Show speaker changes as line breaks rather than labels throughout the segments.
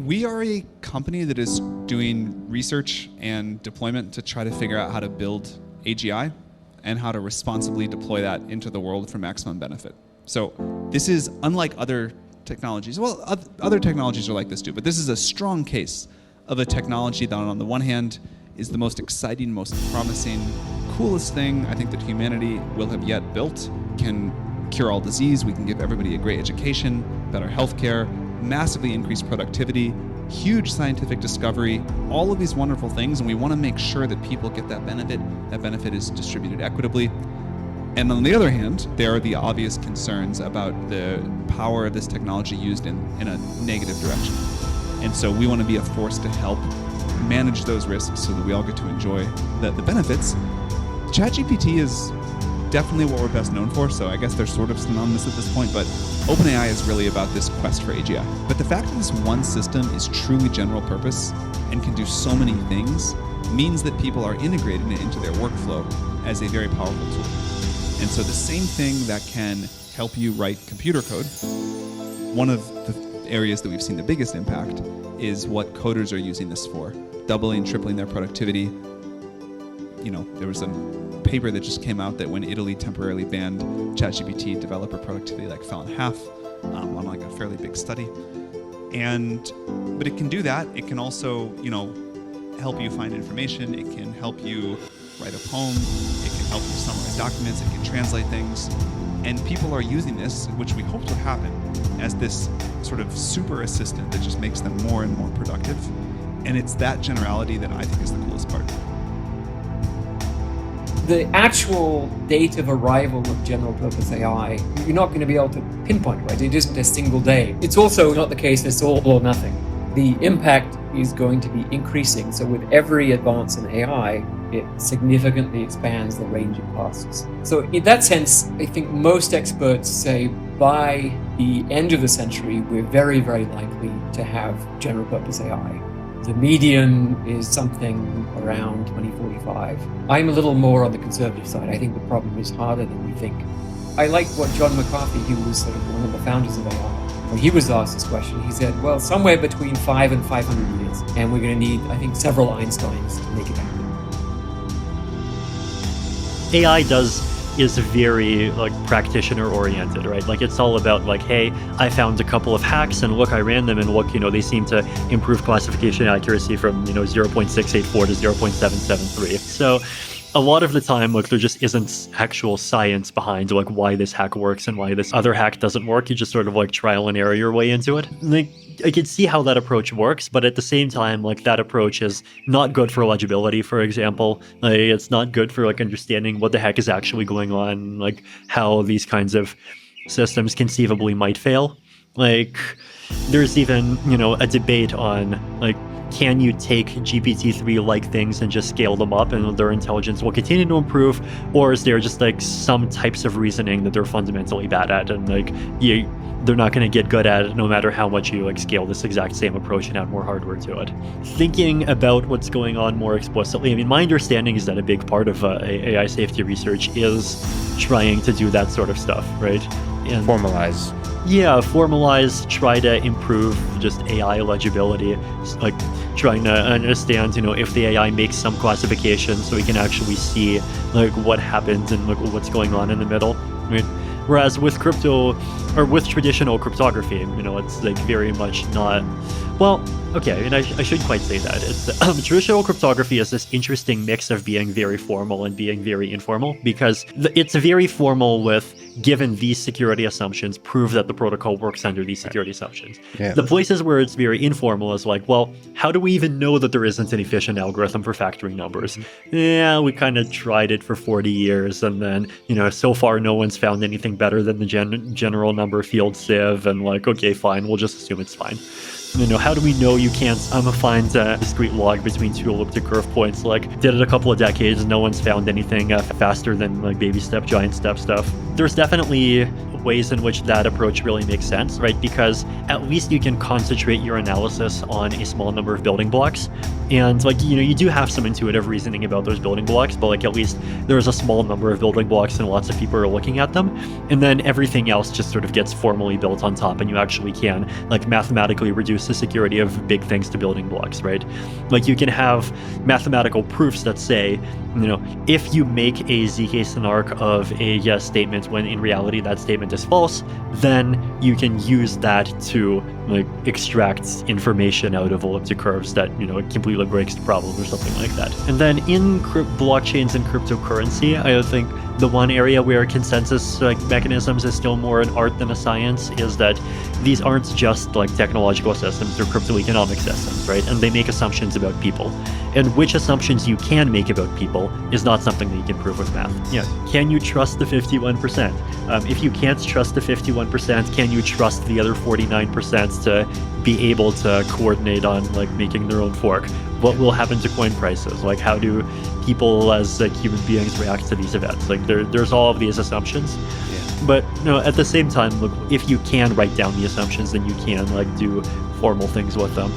We are a company that is doing research and deployment to try to figure out how to build AGI and how to responsibly deploy that into the world for maximum benefit. So this is unlike other technologies. Well, other technologies are like this too, but this is a strong case of a technology that on the one hand is the most exciting, most promising, coolest thing I think that humanity will have yet built. Can cure all disease, we can give everybody a great education, better healthcare, massively increased productivity, huge scientific discovery, all of these wonderful things, and we want to make sure that people get that benefit. That benefit is distributed equitably. And on the other hand, there are the obvious concerns about the power of this technology used in a negative direction. And so we want to be a force to help manage those risks so that we all get to enjoy the benefits. ChatGPT is definitely what we're best known for, so I guess they're sort of synonymous at this point, but OpenAI is really about this quest for AGI. But the fact that this one system is truly general purpose and can do so many things means that people are integrating it into their workflow as a very powerful tool. And so the same thing that can help you write computer code, one of the areas that we've seen the biggest impact is what coders are using this for, doubling, tripling their productivity. You know, there was a paper that just came out that when Italy temporarily banned ChatGPT, developer productivity like fell in half on like a fairly big study. But it can do that. It can also, help you find information. It can help you write a poem. It can help you summarize documents. It can translate things. And people are using this, which we hoped would happen, as this sort of super assistant that just makes them more and more productive. And it's that generality that I think is the coolest part.
The actual date of arrival of general purpose AI, you're not going to be able to pinpoint, right? It isn't a single day. It's also not the case it's all or nothing. The impact is going to be increasing. So with every advance in AI, it significantly expands the range of tasks. So in that sense, I think most experts say by the end of the century, we're very, very likely to have general purpose AI. The median is something around 2045. I'm a little more on the conservative side. I think the problem is harder than we think. I like what John McCarthy, who was sort of one of the founders of AI, when he was asked this question, he said, well, somewhere between 5 and 500 years. And we're going to need, I think, several Einsteins to make it happen.
AI is very practitioner oriented, right? It's all about hey, I found a couple of hacks and look, I ran them and look, they seem to improve classification accuracy from 0.684 to 0.773. So a lot of the time, there just isn't actual science behind why this hack works and why this other hack doesn't work. You just sort of trial and error your way into it. I can see how that approach works, but at the same time, that approach is not good for legibility, for example. It's not good for understanding what the heck is actually going on, how these kinds of systems conceivably might fail. There's even, a debate on can you take GPT-3-like things and just scale them up and their intelligence will continue to improve, or is there just some types of reasoning that they're fundamentally bad at and they're not going to get good at it no matter how much you scale this exact same approach and add more hardware to it. Thinking about what's going on more explicitly, my understanding is that a big part of AI safety research is trying to do that sort of stuff, right? And
formalize.
Yeah, formalize, try to improve just AI legibility, trying to understand, if the AI makes some classification so we can actually see what happens and what's going on in the middle. Whereas with crypto, or with traditional cryptography, it's very much not, well, okay, I shouldn't quite say that. It's traditional cryptography is this interesting mix of being very formal and being very informal, because it's very formal with, given these security assumptions, prove that the protocol works under these security assumptions. Yeah. The places where it's very informal is well, how do we even know that there isn't an efficient algorithm for factoring numbers? Mm-hmm. Yeah, we kind of tried it for 40 years, and then, so far no one's found anything better than the general number field sieve, and okay, fine, we'll just assume it's fine. How do we know you can't find a discrete log between two elliptic curve points? Did it a couple of decades, no one's found anything faster than baby step, giant step stuff. There's definitely ways in which that approach really makes sense, right? Because at least you can concentrate your analysis on a small number of building blocks. And you do have some intuitive reasoning about those building blocks, but at least there's a small number of building blocks and lots of people are looking at them. And then everything else just sort of gets formally built on top, and you actually can mathematically reduce reduce the security of big things to building blocks, right? Like you can have mathematical proofs that say, if you make a zk snark of a yes statement when in reality that statement is false, then you can use that to extract information out of elliptic curves that it completely breaks the problem or something like that. And then in blockchains and cryptocurrency, I think the one area where consensus mechanisms is still more an art than a science is that these aren't just technological systems, they're crypto-economic systems, right? And they make assumptions about people. And which assumptions you can make about people is not something that you can prove with math. Can you trust the 51%? If you can't trust the 51%, can you trust the other 49% to be able to coordinate on making their own fork? What will happen to coin prices? How do people as human beings react to these events? There's all of these assumptions. Yeah. But at the same time, if you can write down the assumptions, then you can do formal things with them.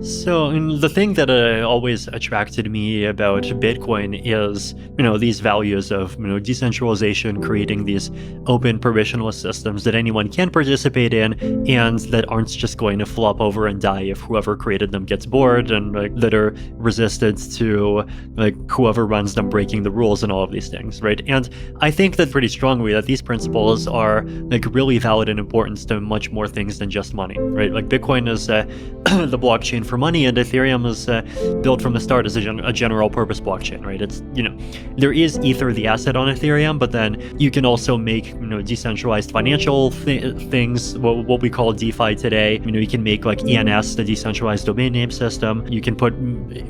So, the thing that always attracted me about Bitcoin is, these values of, decentralization, creating these open permissionless systems that anyone can participate in and that aren't just going to flop over and die if whoever created them gets bored, and that are resistant to whoever runs them breaking the rules and all of these things, right? And I think that pretty strongly that these principles are really valid and important to much more things than just money, right? Bitcoin is the blockchain for money, and Ethereum is built from the start as a general purpose blockchain, right? It's, there is Ether, the asset on Ethereum, but then you can also make, decentralized financial things, what we call DeFi today. You can make ENS, the decentralized domain name system. You can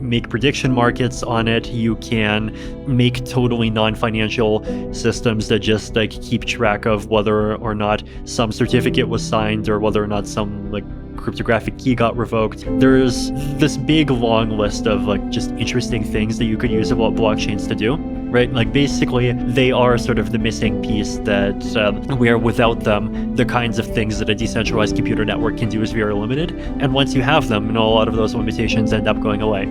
make prediction markets on it. You can make totally non-financial systems that just keep track of whether or not some certificate was signed or whether or not some cryptographic key got revoked. There's this big long list of just interesting things that you could use about blockchains to do, right? Basically they are sort of the missing piece that where without them the kinds of things that a decentralized computer network can do is very limited, and once you have them, a lot of those limitations end up going away.